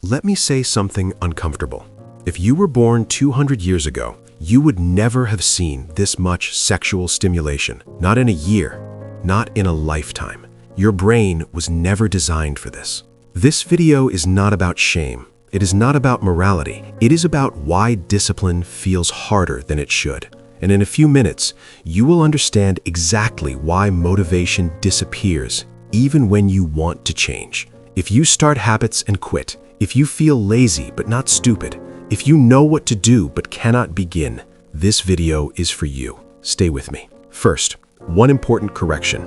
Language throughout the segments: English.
Let me say something uncomfortable. If you were born 200 years ago, you would never have seen this much sexual stimulation. Not in a year, not in a lifetime. Your brain was never designed for this. This video is not about shame. It is not about morality. It is about why discipline feels harder than it should. And in a few minutes, you will understand exactly why motivation disappears, even when you want to change. If you start habits and quit, if you feel lazy but not stupid, if you know what to do but cannot begin, this video is for you. Stay with me. First, one important correction.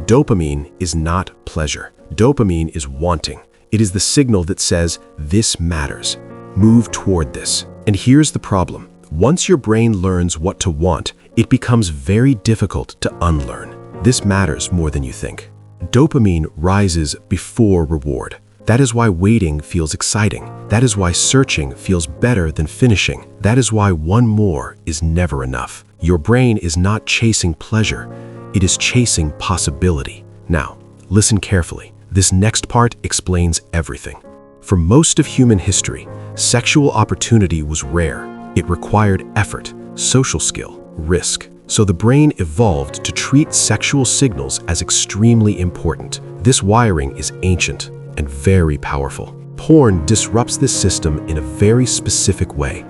Dopamine is not pleasure. Dopamine is wanting. It is the signal that says, this matters. Move toward this. And here's the problem. Once your brain learns what to want, it becomes very difficult to unlearn. This matters more than you think. Dopamine rises before reward. That is why waiting feels exciting. That is why searching feels better than finishing. That is why one more is never enough. Your brain is not chasing pleasure. It is chasing possibility. Now, listen carefully. This next part explains everything. For most of human history, sexual opportunity was rare. It required effort, social skill, risk. So the brain evolved to treat sexual signals as extremely important. This wiring is ancient and very powerful. Porn disrupts this system in a very specific way.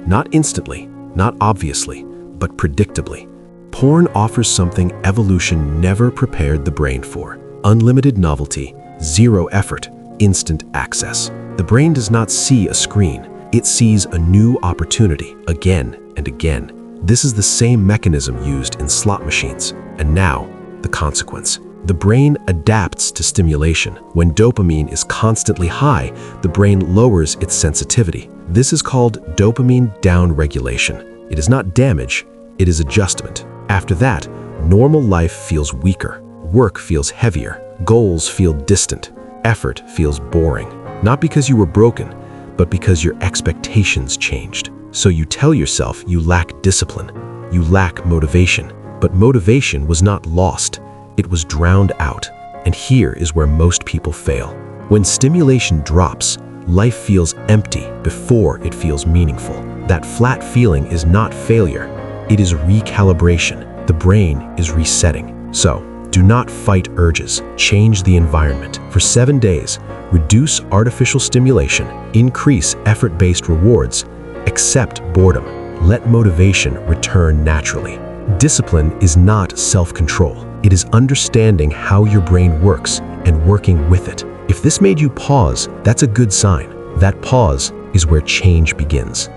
Not instantly, not obviously, but predictably. Porn offers something evolution never prepared the brain for. Unlimited novelty, zero effort, instant access. The brain does not see a screen. It sees a new opportunity again and again. This is the same mechanism used in slot machines. And now, the consequence. The brain adapts to stimulation. When dopamine is constantly high, the brain lowers its sensitivity. This is called dopamine downregulation. It is not damage, it is adjustment. After that, normal life feels weaker. Work feels heavier. Goals feel distant. Effort feels boring. Not because you were broken, but because your expectations changed. So you tell yourself you lack discipline, you lack motivation. But motivation was not lost. It was drowned out, and here is where most people fail. When stimulation drops, life feels empty before it feels meaningful. That flat feeling is not failure, it is recalibration. The brain is resetting. So, do not fight urges, change the environment. For 7 days, reduce artificial stimulation, increase effort-based rewards, accept boredom, let motivation return naturally. Discipline is not self-control. It is understanding how your brain works and working with it. If this made you pause, that's a good sign. That pause is where change begins.